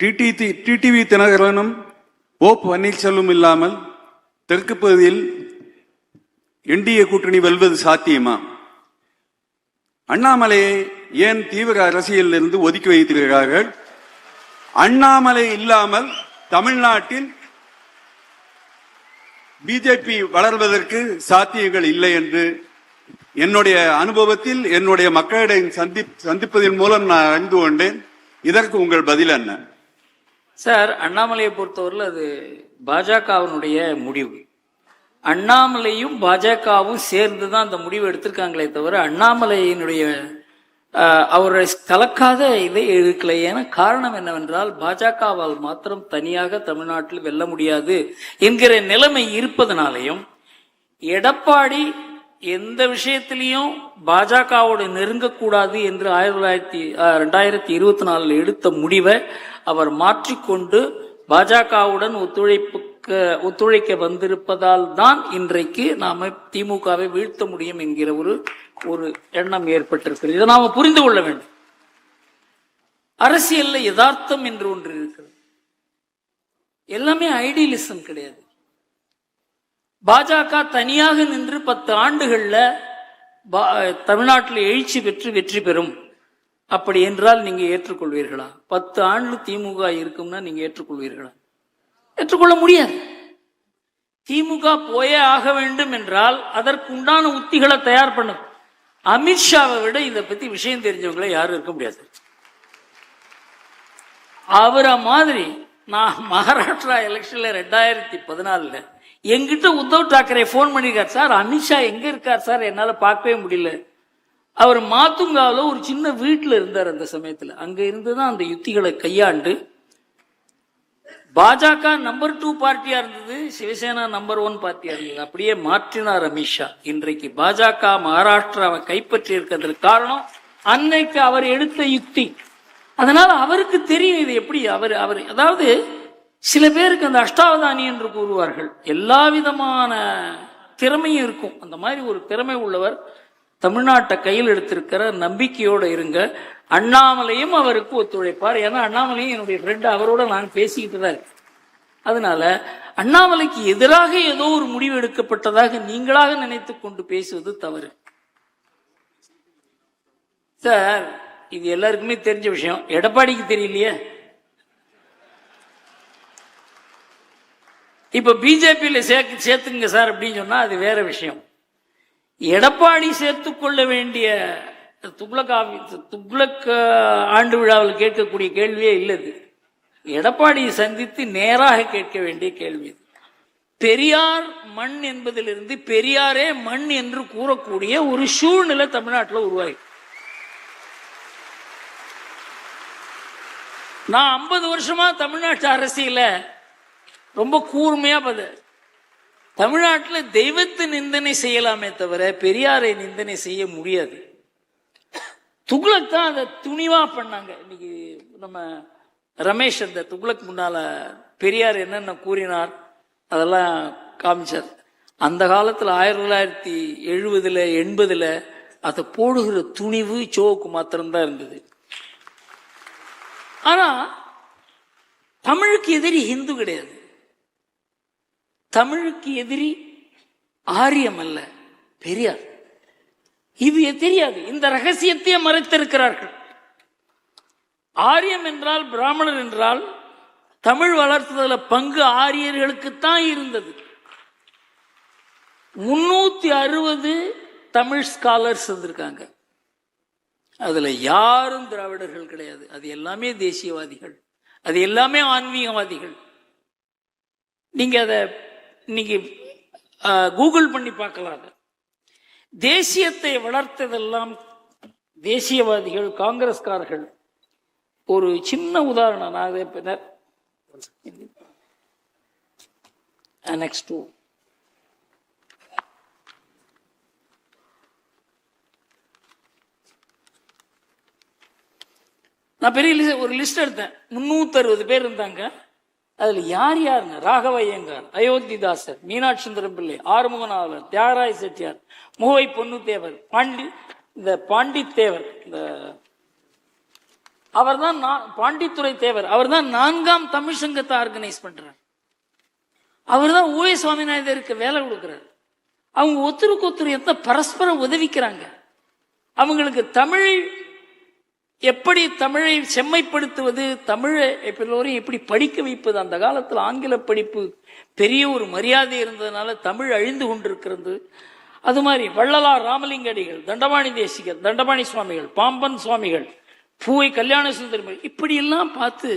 TTV தினகரனும் Panneerselvam இல்லாமல் தெற்கு பகுதியில் என்டிஏ கூட்டணி வெல்வது சாத்தியமா? அண்ணாமலையை ஏன் தீவிர அரசியலில் இருந்து ஒதுக்கி வைத்திருக்கிறார்கள்? அண்ணாமலை இல்லாமல் தமிழ்நாட்டில் பிஜேபி வளர்வதற்கு சாத்தியங்கள் இல்லை என்று என்னுடைய அனுபவத்தில் என்னுடைய மக்களிடம் சந்திப்பதன் மூலம் நான் அறிந்து கொண்டேன். இதற்கு உங்கள் பதில் என்ன? சார், அண்ணாமலையை பொறுத்தவரையில் அது பாஜகவினுடைய முடிவு. அண்ணாமலையும் பாஜகவும் சேர்ந்து தான் அந்த முடிவு எடுத்திருக்காங்களே தவிர அண்ணாமலையினுடைய அவரை கலக்காத இதை எடுக்கலை. ஏன்னா காரணம் என்னவென்றால் பாஜகவால் மாத்திரம் தனியாக தமிழ்நாட்டில் வெல்ல முடியாது என்கிற நிலைமை இருப்பதனாலையும் எடப்பாடி எந்த விஷயத்திலையும் பாஜகவோடு நெருங்கக்கூடாது என்று 2024 எடுத்த முடிவை அவர் மாற்றிக்கொண்டு பாஜகவுடன் ஒத்துழைக்க வந்திருப்பதால் தான் இன்றைக்கு நாம திமுகவை வீழ்த்த முடியும் என்கிற ஒரு எண்ணம் ஏற்பட்டிருக்கிறது. இதை நாம புரிந்து கொள்ள வேண்டும். அரசியல்ல யதார்த்தம் என்று ஒன்று இருக்கிறது. எல்லாமே ஐடியலிசம் கிடையாது. பாஜக தனியாக நின்று 10 ஆண்டுகள்ல தமிழ்நாட்டில் எழுச்சி பெற்று வெற்றி பெறும் அப்படி என்றால் நீங்க ஏற்றுக்கொள்வீர்களா? 10 ஆண்டு திமுக இருக்கும்னா நீங்க ஏற்றுக்கொள்வீர்களா? ஏற்றுக்கொள்ள முடியாது. திமுக போயே ஆக வேண்டும் என்றால் அதற்கு உண்டான உத்திகளை தயார் பண்ணும். அமித்ஷாவை விட இதை பத்தி விஷயம் தெரிஞ்சவங்களை யாரும் இருக்க முடியாது. அவரை மாதிரி நான் மகாராஷ்டிரா எலெக்ஷன்ல 2014 எங்கிட்ட உத்தவ் தாக்கரே போன் பண்ணிருக்கார். சார், அமித்ஷா எங்க இருக்கார் சார், என்னால பார்க்கவே முடியல. அவர் மாத்துங்காவில் ஒரு சின்ன வீட்டில் இருந்தார். அந்த சமயத்தில் அங்க இருந்துதான் அந்த யுத்திகளை கையாண்டு பாஜக நம்பர் 2 பார்ட்டியா இருந்தது, சிவசேனா நம்பர் 1 பார்ட்டியா இருந்தது. அப்படியே மாற்றினார் அமித்ஷா. இன்றைக்கு பாஜக மகாராஷ்டிராவை கைப்பற்றி இருக்கிறதுக்கு காரணம் அன்னைக்கு அவர் எடுத்த யுக்தி. அதனால அவருக்கு தெரியும் இது எப்படி. அவர் அதாவது சில பேருக்கு அந்த அஷ்டாவதானி என்று கூறுவார்கள், எல்லா விதமான திறமையும் இருக்கும். அந்த மாதிரி ஒரு திறமை உள்ளவர் தமிழ்நாட்டை கையில் எடுத்திருக்கிற நம்பிக்கையோடு இருங்க. அண்ணாமலையும் அவருக்கு ஒத்துழைப்பார். ஏன்னா அண்ணாமலையும் என்னுடைய ஃப்ரெண்ட், அவரோட நான் பேசிக்கிட்டு தான் இருக்கேன். அதனால அண்ணாமலைக்கு எதிராக ஏதோ ஒரு முடிவு எடுக்கப்பட்டதாக நீங்களாக நினைத்து கொண்டு பேசுவது தவறு. சார், இது எல்லாருக்குமே தெரிஞ்ச விஷயம். எடப்பாடிக்கு தெரியலையே. இப்ப பிஜேபியில சேர்த்துங்க சார் அப்படின்னு சொன்னா அது வேற விஷயம். எடப்பாடி சேர்த்துக்கொள்ள வேண்டிய துக்ளக் ஆண்டு விழாவில் கேட்கக்கூடிய கேள்வியே இல்லது. எடப்பாடியை சந்தித்து நேராக கேட்க வேண்டிய கேள்வி. பெரியார் மண் என்பதிலிருந்து பெரியாரே மண் என்று கூறக்கூடிய ஒரு சூழ்நிலை தமிழ்நாட்டில் உருவாகி, நான் 50 வருஷமா தமிழ்நாட்டு அரசியல ரொம்ப கூர்மையா தமிழ்நாட்டில் தெய்வத்தை நிந்தனை செய்யலாமே தவிர பெரியாரை நிந்தனை செய்ய முடியாது. துக்ளக் தான் அதை துணிவா பண்ணாங்க. இன்னைக்கு நம்ம ரமேஷ் அந்த துக்ளக் முன்னால பெரியார் என்னென்ன கூறினார் அதெல்லாம் காமிச்சார். அந்த காலத்தில் 1970 80 அதை போடுகிற துணிவு சோவுக்கு மாத்திரம்தான் இருந்தது. ஆனா தமிழுக்கு எதிரி ஹிந்து கிடையாது. தமிழுக்கு எதிரி ஆரியம் அல்ல, பெரியார். இது தெரியாது. இந்த ரகசியத்தையே மறைத்திருக்கிறார்கள். ஆரியம் என்றால் பிராமணர் என்றால் தமிழ் வளர்த்ததுல பங்கு ஆரியர்களுக்குத்தான் இருந்தது. 360 தமிழ் ஸ்காலர்ஸ் வந்திருக்காங்க. அதுல யாரும் திராவிடர்கள் கிடையாது. அது எல்லாமே தேசியவாதிகள், அது எல்லாமே ஆன்மீகவாதிகள். நீங்க அதை இன்னைக்கு கூகுள் பண்ணி பார்க்கலாம். தேசியத்தை வளர்த்ததெல்லாம் தேசியவாதிகள், காங்கிரஸ்காரர்கள். ஒரு சின்ன உதாரணம் நான் பெரிய ஒரு லிஸ்ட் எடுத்தேன். 360 பேர் இருந்தாங்க. அதுல யார் யாருன்னு ராகவ ஐயங்கார், அயோத்திதாசர், மீனாட்சி சுந்தரம் பிள்ளை, ஆறுமுகநாதர், தியாகராய செட்டியார், முகவை பொன்னுத்தேவர், பாண்டித்தேவர், இந்த அவர் தான் பாண்டித்துரை தேவர், அவர் தான் 4ஆம் தமிழ் சங்கத்தை ஆர்கனைஸ் பண்றார். அவர் தான் ஊவே சுவாமிநாதருக்கு வேலை கொடுக்கிறார். அவங்க ஒருத்தருக்கு ஒருத்தர் எந்த பரஸ்பரம் உதவிக்கிறாங்க. அவங்களுக்கு தமிழை எப்படி தமிழை செம்மைப்படுத்துவது, தமிழை எல்லோரையும் எப்படி படிக்க வைப்பது. அந்த காலத்தில் ஆங்கில படிப்பு பெரிய ஒரு மரியாதை இருந்ததுனால தமிழ் அழிந்து கொண்டிருக்கிறது. அது மாதிரி வள்ளலார் ராமலிங்க அடிகள், தண்டபாணி தேசிகர், தண்டபாணி சுவாமிகள், பாம்பன் சுவாமிகள், பூவை கல்யாண சுந்தரம், இப்படி எல்லாம் பார்த்து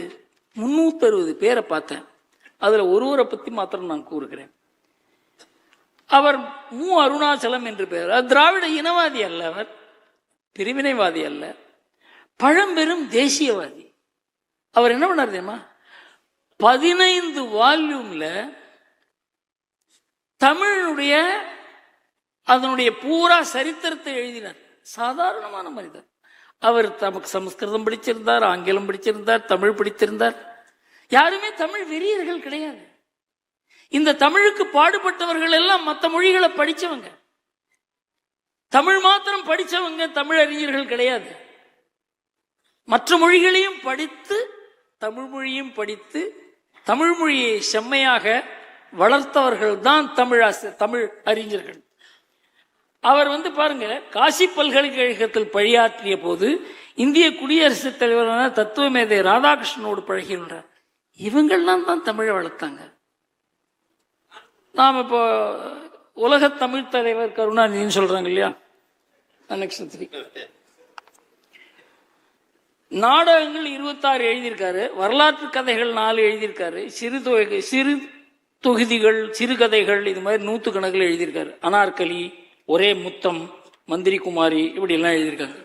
360 பேரை பார்த்தேன். அதுல ஒருவரை பத்தி மாத்திரம் நான் கூறுகிறேன். அவர் மு அருணாச்சலம் என்று பெயர். திராவிட இனவாதி அல்ல, அவர் பிரிவினைவாதி அல்ல, பழம்பெரும் தேசியவாதி. அவர் என்ன பண்ணார் தெரியுமா? 15 வால்யூம்ல தமிழுடைய அதனுடைய பூரா சரித்திரத்தை எழுதினார். சாதாரணமான மனிதர். அவர் தமக்கு சமஸ்கிருதம் படிச்சிருந்தார், ஆங்கிலம் படிச்சிருந்தார், தமிழ் படித்திருந்தார். யாருமே தமிழ் வெறியர்கள் கிடையாது. இந்த தமிழுக்கு பாடுபட்டவர்கள் எல்லாம் மற்ற மொழிகளை படிச்சவங்க. தமிழ் மாத்திரம் படிச்சவங்க தமிழ் அறிஞர்கள் கிடையாது. மற்ற மொழிகளையும் படித்து தமிழ் மொழியும் படித்து தமிழ் மொழியை செம்மையாக வளர்த்தவர்கள் தான் தமிழ் அறிஞர்கள். அவர் பாருங்க, காசி பல்கலைக்கழகத்தில் பணியாற்றிய போது இந்திய குடியரசுத் தலைவரான தத்துவ மேதை ராதாகிருஷ்ணனோடு பழகின்றார். இவங்கள்லாம் தான் தமிழை வளர்த்தாங்க. நாம் இப்போ உலக தமிழ் தலைவர் கருணாநிதினு சொல்றாங்க இல்லையா, நாடகங்கள் 26 எழுதியிருக்காரு, வரலாற்று கதைகள் 4 எழுதியிருக்காரு, சிறு தொகுதிகள் சிறுகதைகள் இது மாதிரி 100 கணக்கில் எழுதியிருக்காரு. அனார்கலி, ஒரே முத்தம், மந்திரி குமாரி, இப்படி எல்லாம் எழுதியிருக்காங்க.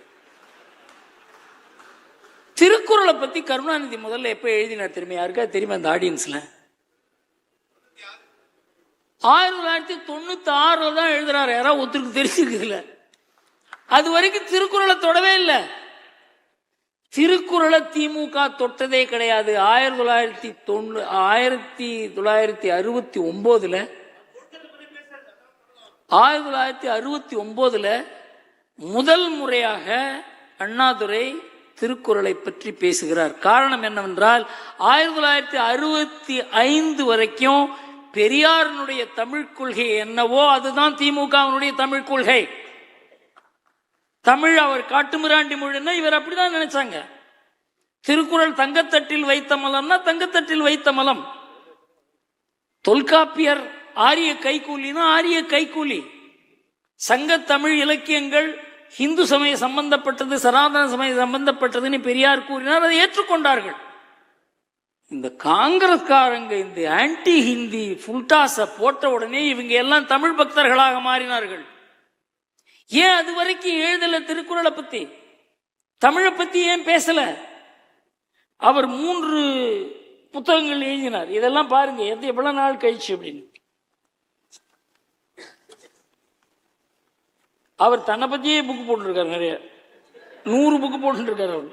திருக்குறளை பத்தி கருணாநிதி முதல்ல எப்ப எழுதினார் தெரியுமா? யாருக்கா தெரியுமா? அந்த ஆடியன்ஸ்ல 1996 தான் எழுதுறாரு. யாராவது ஒருத்தருக்கு தெரிஞ்சிருக்குதுல? அது வரைக்கும் திருக்குறளை தொடவே இல்லை. திருக்குறளை திமுக தொட்டதே கிடையாது. 1969 முதல் முறையாக அண்ணாதுரை திருக்குறளை பற்றி பேசுகிறார். காரணம் என்னவென்றால் 1965 வரைக்கும் பெரியாருடைய தமிழ் கொள்கை என்னவோ அதுதான் திமுகவினுடைய தமிழ் கொள்கை. தமிழ் அவர் காட்டுமிராண்டி மொழின்னா இவர் அப்படிதான் நினைச்சாங்க. திருக்குறள் தங்கத்தட்டில் வைத்த மலம்னா தங்கத்தட்டில் வைத்த மலம். தொல்காப்பியர் ஆரிய கைக்கூலினா ஆரிய கைக்கூலி. சங்க தமிழ் இலக்கியங்கள் இந்து சமய சம்பந்தப்பட்டது, சனாதன சமய சம்பந்தப்பட்டதுன்னு பெரியார் கூறினார். அதை ஏற்றுக்கொண்டார்கள். இந்த காங்கிரஸ்காரங்க இந்த ஆன்டி ஹிந்தி ஃபுல்டாஸ போட்ட உடனே இவங்க எல்லாம் தமிழ் பக்தர்களாக மாறினார்கள். ஏன் அது வரைக்கும் எழுதல திருக்குறளை பத்தி, தமிழை பத்தி ஏன் பேசல? அவர் 3 புத்தகங்கள் எழுதினார். இதெல்லாம் பாருங்க எவ்வளவு நாள் கழிச்சு அப்படின்னு. அவர் தன்னை பத்தியே புக்கு போட்டுருக்காரு, நிறைய 100 புக்கு போட்டுருக்காரு. அவர்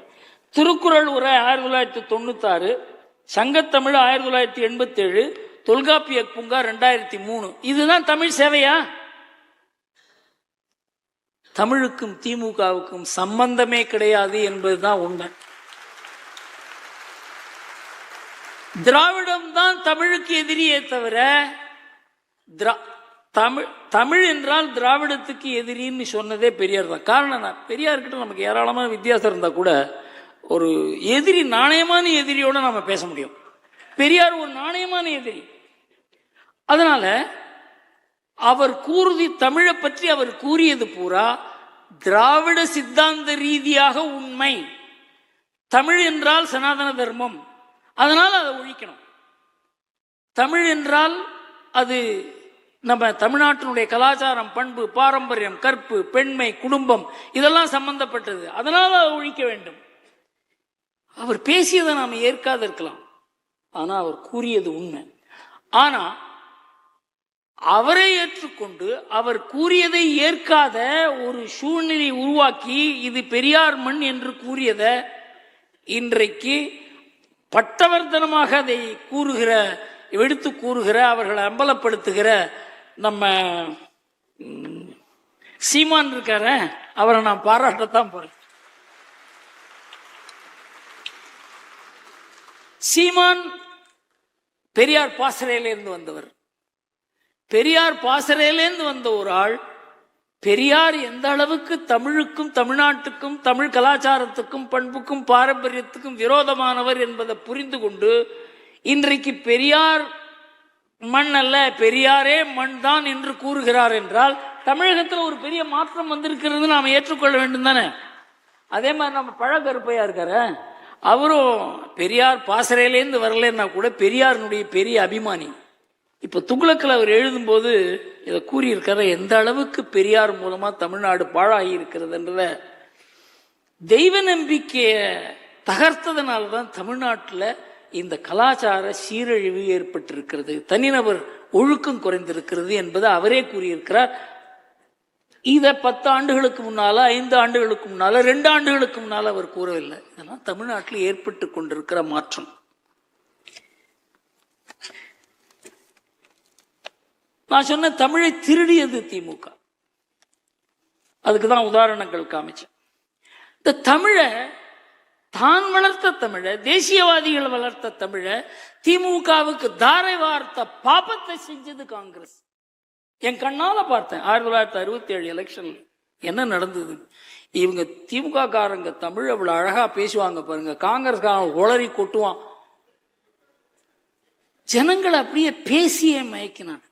திருக்குறள் உரை 1996, சங்கத்தமிழ் 1987, தொல்காப்பிய பூங்கா 2003. இதுதான் தமிழ் சேவையா? தமிழுக்கும் திமுகவுக்கும் சம்பந்தமே கிடையாது என்பதுதான் உண்மை. திராவிடம் தான் தமிழுக்கு எதிரியே தவிர தமிழ் என்றால் திராவிடத்துக்கு எதிரின்னு சொன்னதே பெரியார் தான். காரணம் தான், பெரியார்கிட்ட நமக்கு ஏராளமான வித்தியாசம் இருந்தா கூட ஒரு எதிரி, நாணயமான எதிரியோட நாம பேச முடியும். பெரியார் ஒரு நாணயமான எதிரி. அதனால அவர் தமிழை பற்றி அவர் கூறியது பூரா திராவிட சித்தாந்த ரீதியாக உண்மை. தமிழ் என்றால் சனாதன தர்மம், அதனால அதை ஒழிக்கணும். தமிழ் என்றால் அது நம்ம தமிழ்நாட்டினுடைய கலாச்சாரம், பண்பு, பாரம்பரியம், கற்பு, பெண்மை, குடும்பம் இதெல்லாம் சம்பந்தப்பட்டது, அதனால அதை ஒழிக்க வேண்டும். அவர் பேசியதை நாம் ஏற்காது இருக்கலாம், ஆனா அவர் கூறியது உண்மை. ஆனா அவரை ஏற்றுக்கொண்டு அவர் கூறியதை ஏற்காத ஒரு சூழ்நிலை உருவாக்கி இது பெரியார் மண் என்று கூறியத இன்றைக்கு பட்டவர்த்தனமாக அதை எடுத்து கூறுகிற அவர்களை அம்பலப்படுத்துகிற நம்ம சீமான் இருக்கார, அவரை நான் பாராட்டத்தான் போறேன். சீமான் பெரியார் பாசறையிலிருந்து வந்தவர். பெரியார் பாசறையிலிருந்து வந்த ஒரு ஆள் பெரியார் எந்த அளவுக்கு தமிழுக்கும் தமிழ்நாட்டுக்கும் தமிழ் கலாச்சாரத்துக்கும் பண்புக்கும் பாரம்பரியத்துக்கும் விரோதமானவர் என்பதை புரிந்து கொண்டு இன்றைக்கு பெரியார் மண் அல்ல பெரியாரே மண் தான் என்று கூறுகிறார் என்றால் தமிழகத்தில் ஒரு பெரிய மாற்றம் வந்திருக்கிறது நாம் ஏற்றுக்கொள்ள வேண்டும் தானே. அதே மாதிரி நம்ம பழக்கருப்பையா இருக்காரு, அவரும் பெரியார் பாசறையிலேருந்து வரலன்னா கூட பெரியாருடைய பெரிய அபிமானி. இப்ப துக்ளக்கில் அவர் எழுதும்போது இதை கூறியிருக்கிற எந்த அளவுக்கு பெரியார் மூலமா தமிழ்நாடு பாழாகி இருக்கிறதுன்றத, தெய்வ நம்பிக்கைய தகர்த்ததுனால்தான் தமிழ்நாட்டில் இந்த கலாச்சார சீரழிவு ஏற்பட்டிருக்கிறது, தனிநபர் ஒழுக்கம் குறைந்திருக்கிறது என்பதை அவரே கூறியிருக்கிறார். இதை 10 ஆண்டுகளுக்கு முன்னால, 5 ஆண்டுகளுக்கு முன்னால, 2 ஆண்டுகளுக்கு முன்னால அவர் கூறவில்லை. இதெல்லாம் தமிழ்நாட்டில் ஏற்பட்டு கொண்டிருக்கிற மாற்றம். நான் சொன்ன தமிழை திருடியது திமுக, அதுக்குதான் உதாரணங்கள் காமிச்சேன். இந்த தமிழை தான் வளர்த்த தமிழ, தேசியவாதிகள் வளர்த்த தமிழ திமுகவுக்கு தாரை வார்த்த பாபத்தை செஞ்சது காங்கிரஸ். என் கண்ணால பார்த்தேன் 1967 எலெக்ஷன்ல என்ன நடந்தது. இவங்க திமுக காரங்க தமிழ் அவ்வளவு அழகா பேசுவாங்க பாருங்க, காங்கிரஸ் காரங்க உளறி கொட்டுவான். ஜனங்களை அப்படியே பேசியே மயக்கினான்.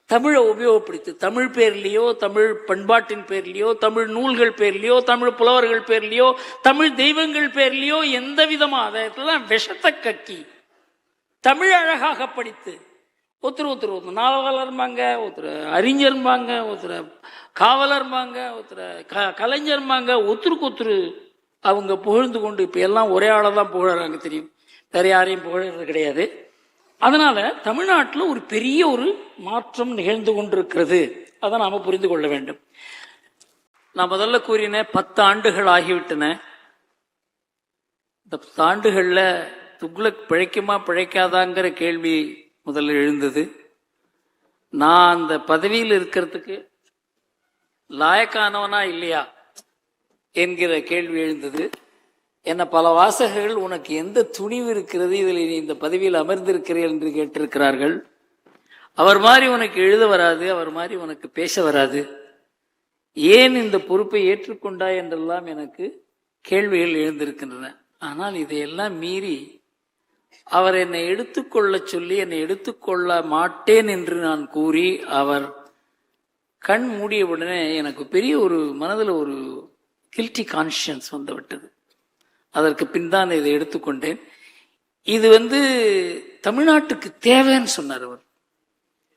தமிழை உபயோகப்படுத்தி தமிழ் பேர்லயோ, தமிழ் பண்பாட்டின் பேர்லயோ, தமிழ் நூல்கள் பேர்லயோ, தமிழ் புலவர்கள் பேர்லயோ, தமிழ் தெய்வங்கள் பேர்லயோ எந்த விதமாக அதெல்லாம் விஷத்தை கக்கி தமிழ் அழகாக படித்து ஒருத்தர் நாவலர்பாங்க, ஒருத்தர் அறிஞர்பாங்க, ஒருத்தர் காவலர்பாங்க, ஒருத்தர் கலைஞர்பாங்க, ஒருத்தருக்கு அவங்க புகழ்ந்து கொண்டு இப்ப எல்லாம் ஒரே ஆளை தான் புகழறாங்க, தெரியும், வேற யாரையும் புகழறது கிடையாது. அதனால தமிழ்நாட்டில் ஒரு பெரிய ஒரு மாற்றம் நிகழ்ந்து கொண்டிருக்கிறது. அதை நாம புரிந்து கொள்ள வேண்டும். நான் முதல்ல கூறினேன் 10 ஆண்டுகள் ஆகிவிட்டன. இந்த 10 ஆண்டுகள்ல துக்ளக் பிழைக்குமா பிழைக்காதாங்கிற கேள்வி முதல்ல எழுந்தது. நான் அந்த பதவியில் இருக்கிறதுக்கு லாயக்கானவனா இல்லையா என்கிற கேள்வி எழுந்தது. என்ன பல வாசகர்கள் உனக்கு எந்த துணிவு இருக்கிறது இதில் நீ இந்த பதவியில் அமர்ந்திருக்கிறீர்கள் என்று கேட்டிருக்கிறார்கள். அவர் மாதிரி உனக்கு எழுத வராது, அவர் மாதிரி உனக்கு பேச வராது, ஏன் இந்த பொறுப்பை ஏற்றுக்கொண்டாய் என்றெல்லாம் எனக்கு கேள்விகள் எழுந்திருக்கின்றன. ஆனால் இதையெல்லாம் மீறி அவர் என்னை எடுத்துக்கொள்ள சொல்லி என்னை எடுத்துக்கொள்ள மாட்டேன் என்று நான் கூறி அவர் கண் மூடியவுடனே எனக்கு பெரிய ஒரு மனதில் ஒரு கில்ட்டி கான்ஷியன்ஸ் வந்து விட்டது. அதற்கு பின் தான் இதை எடுத்துக்கொண்டேன். இது தமிழ்நாட்டுக்கு தேவைன்னு சொன்னார் அவர்.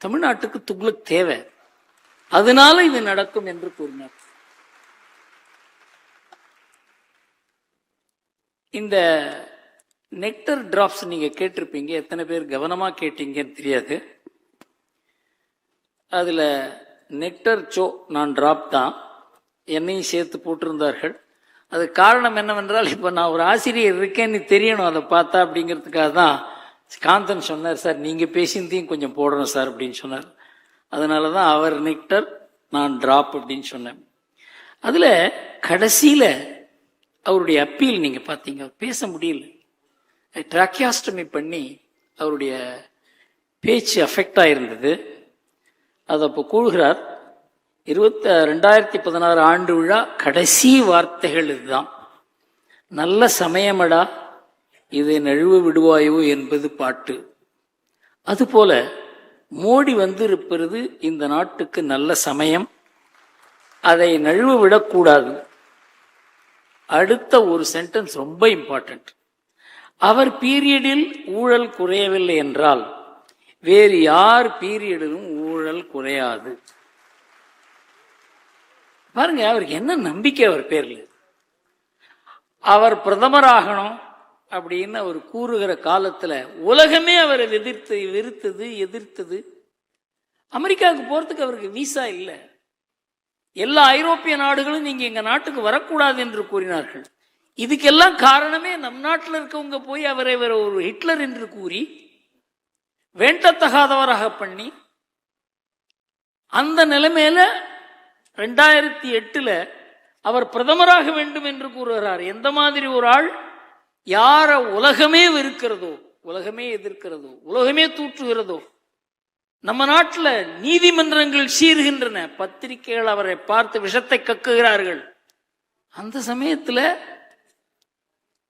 தமிழ்நாட்டுக்கு துக்ளக் தேவை, அதனால இது நடக்கும் என்று கூறினார். இந்த நெக்டர் டிராப்ஸ் நீங்க கேட்டிருப்பீங்க, எத்தனை பேர் கவனமா கேட்டீங்கன்னு தெரியாது. அதுல நெக்டர் சோ நான் டிராப் தான், என்னையும் சேர்த்து போட்டிருந்தார்கள். அது காரணம் என்னவென்றால், இப்ப நான் ஒரு ஆசிரியர் இருக்கேன்னு தெரியணும் அதை பார்த்தா அப்படிங்கிறதுக்காக தான் காந்தன் சொன்னார், சார் நீங்க பேசினதையும் கொஞ்சம் போடணும் சார் அப்படின்னு சொன்னார். அதனாலதான் அவர் நெக்டர் நான் டிராப் அப்படின்னு சொன்னேன். அதுல கடைசியில அவருடைய அப்பீல் நீங்க பாத்தீங்க, பேச முடியல, ட்ராக்கியாஸ்டமி பண்ணி அவருடைய பேச்சு அஃபெக்ட் ஆயிருந்தது. அது அப்போ கூறுகிறார், 2016 ஆண்டு விழா கடைசி வார்த்தைகள் இதுதான், நல்ல சமயமடா இதை நழுவ விடுவாயோ என்பது பாட்டு. அதுபோல மோடி வந்திருப்பது இந்த நாட்டுக்கு நல்ல சமயம், அதை நழுவ விடக்கூடாது. அடுத்த ஒரு சென்டென்ஸ் ரொம்ப இம்பார்ட்டன்ட், அவர் பீரியடில் ஊழல் குறையவில்லை என்றால் வேறு யார் பீரியடிலும் ஊழல் குறையாது. பாருங்க அவருக்கு என்ன நம்பிக்கை அவர் பேர்ல. அவர் பிரதமராகணும் அப்படின்னு அவர் கூறுகிற காலத்துல உலகமே அவரை எதிர்த்தது. அமெரிக்காவுக்கு போறதுக்கு அவருக்கு விசா இல்லை. எல்லா ஐரோப்பிய நாடுகளும் நீங்க எங்க நாட்டுக்கு வரக்கூடாது என்று கூறினார்கள். இதுக்கெல்லாம் காரணமே நம் நாட்டில் இருக்கவங்க போய் அவரை ஒரு ஹிட்லர் என்று கூறி வேண்டத்தகாதவராக பண்ணி, அந்த நிலைமையில 2008 அவர் பிரதமராக வேண்டும் என்று கூறுகிறார். எந்த மாதிரி ஒரு ஆள் யார உலகமே வெறுக்கிறதோ, உலகமே எதிர்க்கிறதோ, உலகமே தூற்றுகிறதோ, நம்ம நாட்டில் நீதிமன்றங்கள் சீர்கின்றன, பத்திரிகைகள் அவரை பார்த்து விஷத்தை கக்குகிறார்கள். அந்த சமயத்தில்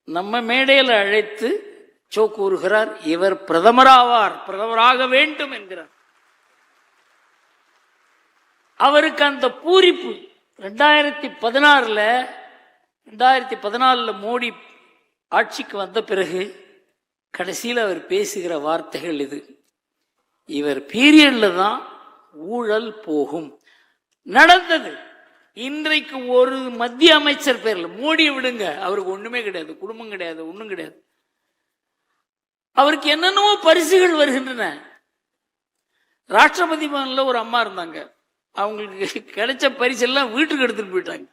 நம்ம மேடையில் அழைத்து சோ கூறுகிறார், இவர் பிரதமராவார், பிரதமராக வேண்டும் என்கிறார். அவருக்கு அந்த பூரிப்பு 2014 மோடி ஆட்சிக்கு வந்த பிறகு கடைசியில் அவர் பேசுகிற வார்த்தைகள் இது. இவர் பீரியட்ல தான் ஊழல் போகும். நடந்தது. இன்றைக்கு ஒரு மத்திய அமைச்சர் பேர்ல, மோடியை விடுங்க, அவருக்கு ஒண்ணுமே கிடையாது, குடும்பம் கிடையாது, ஒண்ணும் கிடையாது. அவருக்கு என்னென்னவோ பரிசுகள் வருகின்றன. ராஷ்டிரபதி பவன்ல ஒரு அம்மா இருந்தாங்க, அவங்களுக்கு கிடைச்ச பரிசு எல்லாம் வீட்டுக்கு எடுத்துட்டு போயிட்டாங்க.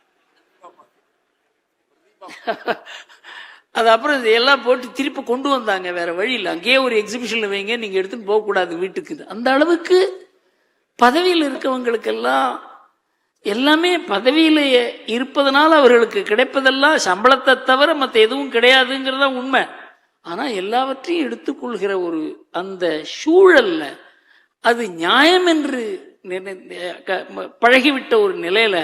அது அப்புறம் எல்லாம் போட்டு திருப்பி கொண்டு வந்தாங்க, வேற வழி இல்லை. அங்கேயே ஒரு எக்ஸிபிஷன்ல வைங்க, நீங்க எடுத்துட்டு போக கூடாது வீட்டுக்கு. அந்த அளவுக்கு பதவியில் இருக்கவங்களுக்கெல்லாம் எல்லாமே பதவியில இருப்பதனால அவர்களுக்கு கிடைப்பதெல்லாம் சம்பளத்தை தவிர மற்ற எதுவும் கிடையாதுங்கிறத உண்மை. ஆனா எல்லாவற்றையும் எடுத்துக்கொள்கிற ஒரு அந்த சூழல்ல அது நியாயம் என்று பழகிவிட்ட ஒரு நிலையில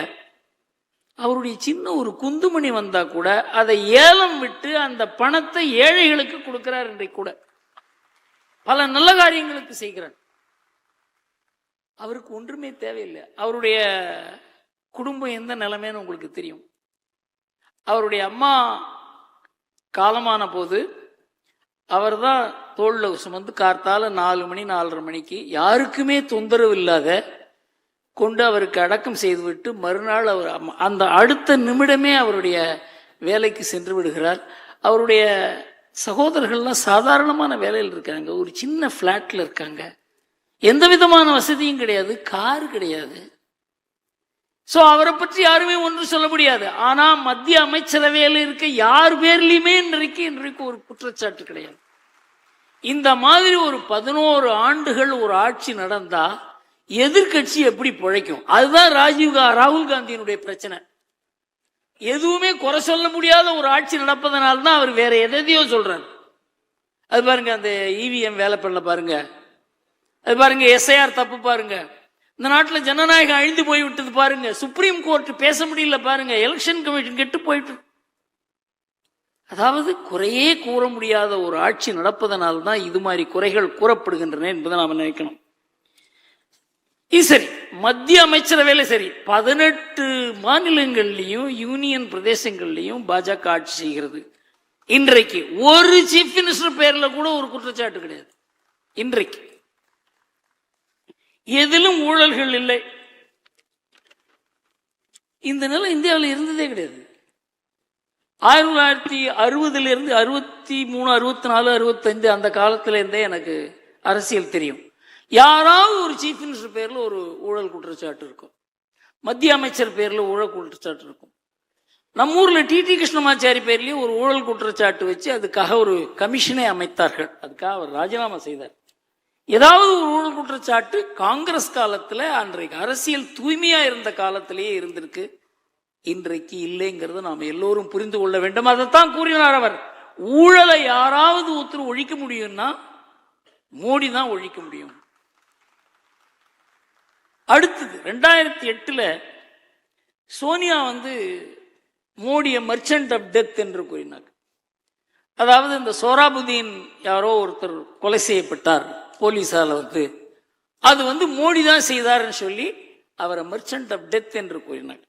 அவருடைய சின்ன ஒரு குந்துமணி வந்தா கூட அதை ஏலம் விட்டு அந்த பணத்தை ஏழைகளுக்கு கொடுக்கிறார். இன்றைக்கு கூட பல நல்ல காரியங்களுக்கு செய்கிறார். அவருக்கு ஒன்றுமே தேவையில்லை. அவருடைய குடும்பம் எந்த நிலைமைன்னு உங்களுக்கு தெரியும். அவருடைய அம்மா காலமான போது அவர் தான் தோல்ல சுமந்து கார்த்தால 4 மணி 4:30 மணிக்கு யாருக்குமே தொந்தரவு இல்லாத கொண்டு அவருக்கு அடக்கம் செய்துவிட்டு மறுநாள் அவர் அந்த அடுத்த நிமிடமே அவருடைய வேலைக்கு சென்று விடுகிறார். அவருடைய சகோதரர்கள்லாம் சாதாரணமான வேலையில் இருக்காங்க, ஒரு சின்ன பிளாட்ல இருக்காங்க, எந்த விதமான வசதியும் கிடையாது, கார் கிடையாது. சோ அவரை பற்றி யாருமே ஒன்றும் சொல்ல முடியாது. ஆனா மத்திய அமைச்சரவையில் இருக்க யார் பேர்லயுமே இன்றைக்கு ஒரு குற்றச்சாட்டு கிடையாது. இந்த மாதிரி ஒரு 11 ஆண்டுகள் ஒரு ஆட்சி நடந்தா எதிர்கட்சி எப்படி பிழைக்கும்? அதுதான் ராகுல் காந்தியினுடைய பிரச்சனை. எதுவுமே குறை சொல்ல முடியாத ஒரு ஆட்சி நடப்பதனால்தான் அவர் வேற எதையோ சொல்றாரு. அது பாருங்க, அந்த இவிஎம் வேலை பண்ணல பாருங்க, அது பாருங்க, எஸ்ஐஆர் தப்பு பாருங்க, இந்த நாட்டில் ஜனநாயகம் அழிந்து போய்விட்டது பாருங்க, சுப்ரீம் கோர்ட் பேச முடியல பாருங்க, எலெக்ஷன் கமிஷன் கெட்டு போயிட்டு. அதாவது குறையே கூற முடியாத ஒரு ஆட்சி நடப்பதனால்தான் இது மாதிரி குறைகள் கூறப்படுகின்றன என்பதை நாம நினைக்கணும். இது சரி, மத்திய அமைச்சரவையில சரி, 18 மாநிலங்கள்லயும் யூனியன் பிரதேசங்கள்லயும் பாஜக ஆட்சி செய்கிறது. இன்றைக்கு ஒரு சீஃப் மினிஸ்டர் பேர்ல கூட ஒரு குற்றச்சாட்டு கிடையாது. இன்றைக்கு எதிலும் ஊழல்கள் இல்லை. இந்த நிலை இந்தியாவில் இருந்ததே கிடையாது. 1960 இருந்து 63, 64, 65 அந்த காலத்துல இருந்தே எனக்கு அரசியல் தெரியும். யாராவது ஒரு சீஃப் மினிஸ்டர் பேர்ல ஒரு ஊழல் குற்றச்சாட்டு இருக்கும், மத்திய அமைச்சர் பேர்ல ஊழல் குற்றச்சாட்டு இருக்கும். நம்ம ஊர்ல டிடி கிருஷ்ணமாச்சாரி பேர்லயும் ஒரு ஊழல் குற்றச்சாட்டு வச்சு அதுக்காக ஒரு கமிஷனை அமைத்தார்கள். அதுக்காக அவர் ராஜினாமா செய்தார். ஏதாவது ஒரு ஊழல் குற்றச்சாட்டு காங்கிரஸ் காலத்துல, அன்றைக்கு அரசியல் தூய்மையா இருந்த காலத்திலேயே இருந்திருக்கு. இன்றைக்கு இல்லைங்கிறத நாம எல்லோரும் புரிந்து கொள்ள வேண்டும். அதைத்தான் கூறினார் அவர். ஊழலை யாராவது ஒருத்தர் ஒழிக்க முடியும்னா மோடி தான் ஒழிக்க முடியும். அடுத்தது 2008 சோனியா மோடிய மர்ச்சன்ட் ஆஃப் டெத் என்று கூறினார். அதாவது இந்த சோராபுதீன் யாரோ ஒருத்தர் கொலை செய்யப்பட்டார் போலீஸால, அது மோடி தான் செய்தார்னு சொல்லி அவரை மர்ச்சன்ட் ஆஃப் டெத் என்று கூறினார்.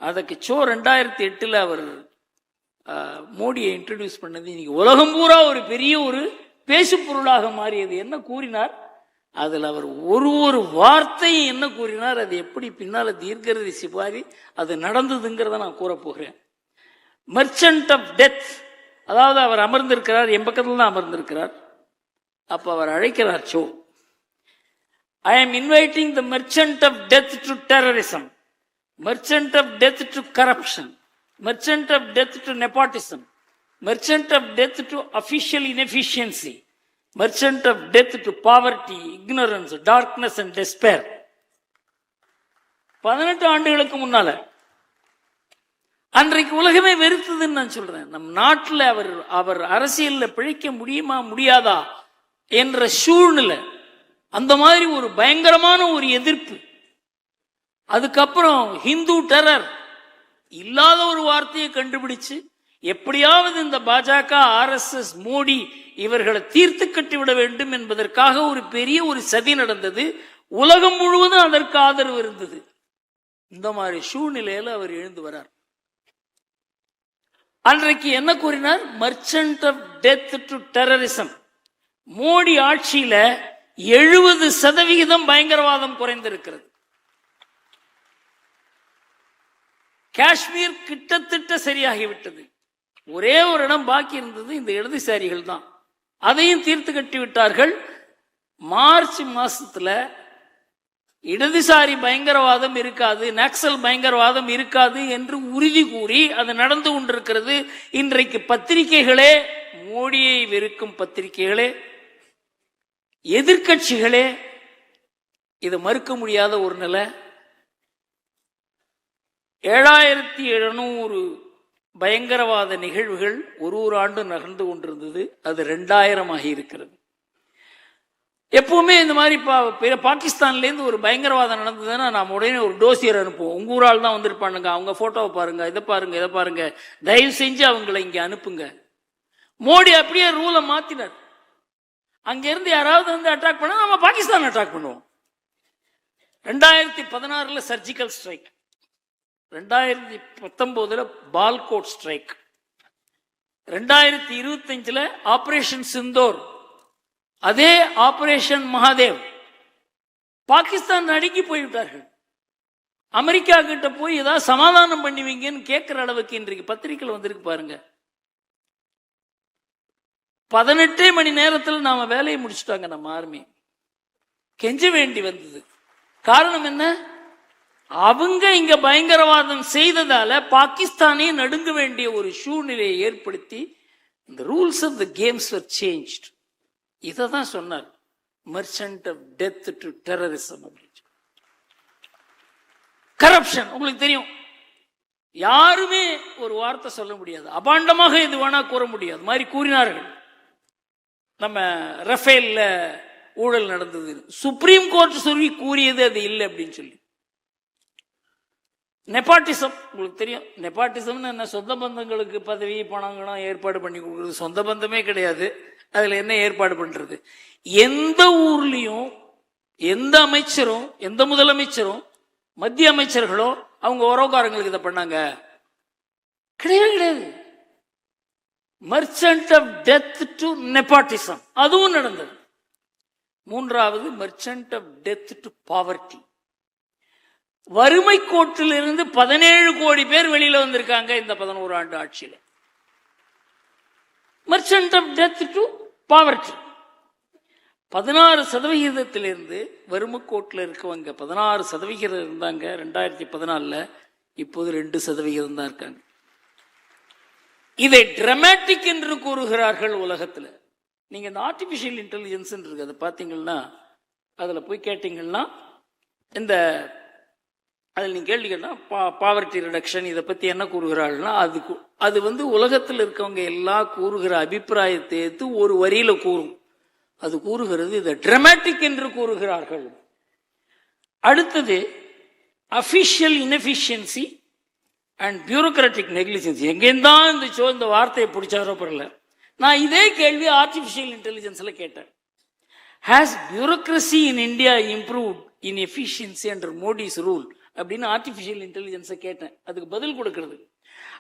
அதுக்கு 2008 அவர் மோடியை இன்ட்ரடியூஸ் பண்ணது இன்னைக்கு உலகம் பூரா ஒரு பெரிய ஒரு பேசு பொருளாக மாறியது. என்ன கூறினார் அதில் அவர் ஒரு வார்த்தையை என்ன கூறினார், அது எப்படி பின்னால தீர்க்கரதி சிபாரி அது நடந்ததுங்கிறத நான் கூறப்போகிறேன். மர்ச்சன்ட் ஆஃப் டெத், அதாவது அவர் அமர்ந்திருக்கிறார், என் பக்கத்தில் தான் அமர்ந்திருக்கிறார். அப்ப அவர் அழைக்கிறார், so I am inviting the merchant of death to terrorism, merchant of death to corruption, merchant of death to nepotism, merchant of death to official inefficiency, merchant of death to poverty, ignorance, darkness and despair. 18 ஆண்டுகளுக்கு முன்னால அன்றைக்கு உலகமே வெறுத்ததுன்னு நான் சொல்றேன். நம் நாட்டில் அவர் அரசியல்ல பிழைக்க முடியுமா முடியாதா என்ற சூழ்நிலை, அந்த மாதிரி ஒரு பயங்கரமான ஒரு எதிர்ப்பு. அதுக்கப்புறம் ஹிந்து டெரர் இல்லாத ஒரு வார்த்தையை கண்டுபிடிச்சு எப்படியாவது இந்த பாஜக, RSS, மோடி இவர்களை தீர்த்து கட்டிவிட வேண்டும் என்பதற்காக ஒரு பெரிய ஒரு சதி நடந்தது. உலகம் முழுவதும் அதற்கு ஆதரவு இருந்தது. இந்த மாதிரி சூழ்நிலையில அவர் எழுந்து வரார். அன்றைக்கு என்ன கூறினார்? Merchant of death to terrorism. Modi ஆட்சியில 70% பயங்கரவாதம் குறைந்திருக்கிறது. காஷ்மீர் கிட்டத்தட்ட சரியாகிவிட்டது. ஒரே ஒரு இடம் பாக்கி இருந்தது, இந்த இடதுசாரிகள் தான். அதையும் தீர்த்து கட்டி விட்டார்கள். மார்ச் மாசத்துல இடதுசாரி பயங்கரவாதம் இருக்காது, நக்சல் பயங்கரவாதம் இருக்காது என்று உறுதி கூறி அது நடந்து கொண்டிருக்கிறது. இன்றைக்கு பத்திரிகைகளே, மோடியை வெறுக்கும் பத்திரிகைகளே, எதிர்கட்சிகளே இதை மறுக்க முடியாத ஒரு நிலை. 7700 பயங்கரவாத நிகழ்வுகள் ஒரு ஆண்டு நகர்ந்து கொண்டிருந்தது. அது 2000 ஆகி இருக்கிறது. எப்பவுமே இந்த மாதிரி பாகிஸ்தான்லேருந்து ஒரு பயங்கரவாதம் நடந்ததுன்னா நாம் உடனே ஒரு டோசியர் அனுப்புவோம். உங்க ஊரால் தான் வந்திருப்பானுங்க, அவங்க போட்டோவை பாருங்க, இதை பாருங்க, இதை பாருங்க, தயவு செஞ்சு அவங்களை இங்க அனுப்புங்க. மோடி அப்படியே ரூலை மாத்தினார். அங்க இருந்து யாராவது வந்து அட்டாக் பண்ணா நம்ம பாகிஸ்தான் அட்டாக் பண்ணுவோம். 2016 surgical strike, 2019 Balakot strike, 2025 operation Sindoor, அதே ஆபரேஷன் மகாதேவ். பாகிஸ்தான் நடுங்கி போய்விட்டார்கள். அமெரிக்கா கிட்ட போய் ஏதாவது சமாதானம் பண்ணுவீங்கன்னு கேட்கிற அளவுக்கு இன்றைக்கு பத்திரிகைகள் வந்திருக்கு பாருங்க. 18 மணி நேரத்தில் நாம வேலையை முடிச்சுட்டாங்க நம்ம ஆர்மி. கெஞ்ச வேண்டி வந்தது. காரணம் என்ன? அவங்க இங்க பயங்கரவாதம் செய்ததால பாகிஸ்தானே நடுங்க வேண்டிய ஒரு சூழ்நிலையை ஏற்படுத்தி இந்த rules of the games were changed. இதை தான் சொன்னார், merchant of death to terrorism. Corruption உங்களுக்கு தெரியும், யாருமே ஒரு வார்த்தை சொல்ல முடியாது, அபாண்டமாக இது வேணா கூற முடியாது மாதிரி கூறினார்கள். நம்ம ரஃபேல்ல ஊழல் நடந்தது, சுப்ரீம் கோர்ட் சொல்லி கூறியது அது இல்லை அப்படின்னு சொல்லி. நெப்பாட்டிசம் உங்களுக்கு தெரியும். நெப்பாட்டிசம்னு என்ன? சொந்த பந்தங்களுக்கு பதவி பணங்களும் ஏற்பாடு பண்ணி கொடுக்குறது. சொந்த பந்தமே கிடையாது, அதுல என்ன ஏற்பாடு பண்றது? எந்த ஊர்லயும் எந்த அமைச்சரும், எந்த முதலமைச்சரும், மத்திய அமைச்சர்களோ அவங்க உறவுக்காரங்களுக்கு இதை பண்ணாங்க? கிடையவே கிடையாது. Merchant of death to nepotism, அதுவும் நடந்தது. மூன்றாவது merchant of death to poverty. வறுமை கோட்டிலிருந்து 17 கோடி பேர் வெளியில வந்திருக்காங்க இந்த 11 ஆண்டு ஆட்சியில. Merchant of death to poverty. 16% வறுமை கோட்டில் இருக்கவங்க 16% இருந்தாங்க 2014. இப்போது 2% தான் இருக்காங்க. இதை டிராமாட்டிக் என்று கூறுகிறார்கள் உலகத்தில். நீங்க இந்த ஆர்டிபிஷியல் இன்டெலிஜென்ஸ் இருக்கு, அதை பார்த்தீங்கன்னா அதில் போய் கேட்டீங்கன்னா, இந்த அதில் நீங்க கேட்டீங்கன்னா பாவர்ட்டி ரிடக்ஷன் இதை பத்தி என்ன கூறுகிறார்கள்னா, அது வந்து உலகத்தில் இருக்கவங்க எல்லா கூறுகிற அபிப்பிராயத்தை எடுத்து ஒரு வரியில கூறும். அது கூறுகிறது இதை டிராமாட்டிக் என்று கூறுகிறார்கள். அடுத்தது official inefficiency and bureaucratic negligence. எங்கேந்தான் இந்த வார்த்தையை பிடிச்சாரோ பரல. நான் இதே கேள்வி ஆர்டிபிஷியல் இன்டெலிஜென்ஸ்ல கேட்டேன். Has bureaucracy in India improved in efficiency under Modi's rule அப்படின்னு ஆர்டிபிஷியல் இன்டெலிஜென்ஸை கேட்டேன். அதுக்கு பதில் கொடுக்கிறது,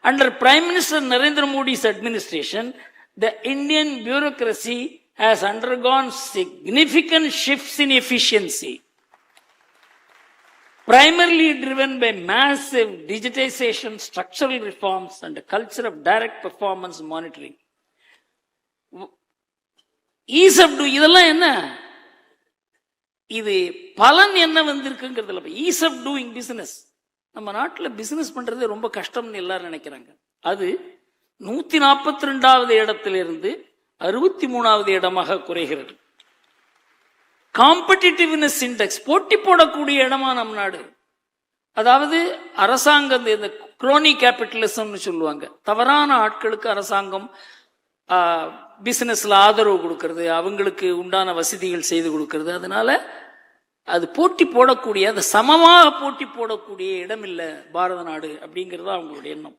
under prime minister Narendra Modi's administration the Indian bureaucracy has undergone significant shifts in efficiency, primarily driven by massive digitization, structural reforms, and a culture of direct performance monitoring. Ease of doing, இதெல்லாம் என்ன? இது பலன் என்ன வந்திருக்குங்கிறதுல is of doing business. நம்ம நாட்டில் business பண்றது ரொம்ப கஷ்டம்னு எல்லாரும் நினைக்கிறாங்க. அது 142வது இடத்திலிருந்து 63வது இடமாக குறைகிறது. காம்படிட்டிவ்னஸ் இண்டெக்ஸ், போட்டி போடக்கூடிய இடமா நம் நாடு, அதாவது அரசாங்கம் இந்த குரோனி கேபிட்டலிசம்னு சொல்லுவாங்க, தவறான ஆட்களுக்கு அரசாங்கம் பிசினஸ்ல ஆதரவு கொடுக்கறது, அவங்களுக்கு உண்டான வசதிகள் செய்து கொடுக்கறது. அதனால அது போட்டி போடக்கூடிய, அது சமமாக போட்டி போடக்கூடிய இடம் இல்லை பாரத நாடு அப்படிங்கிறது அவங்களுடைய எண்ணம்.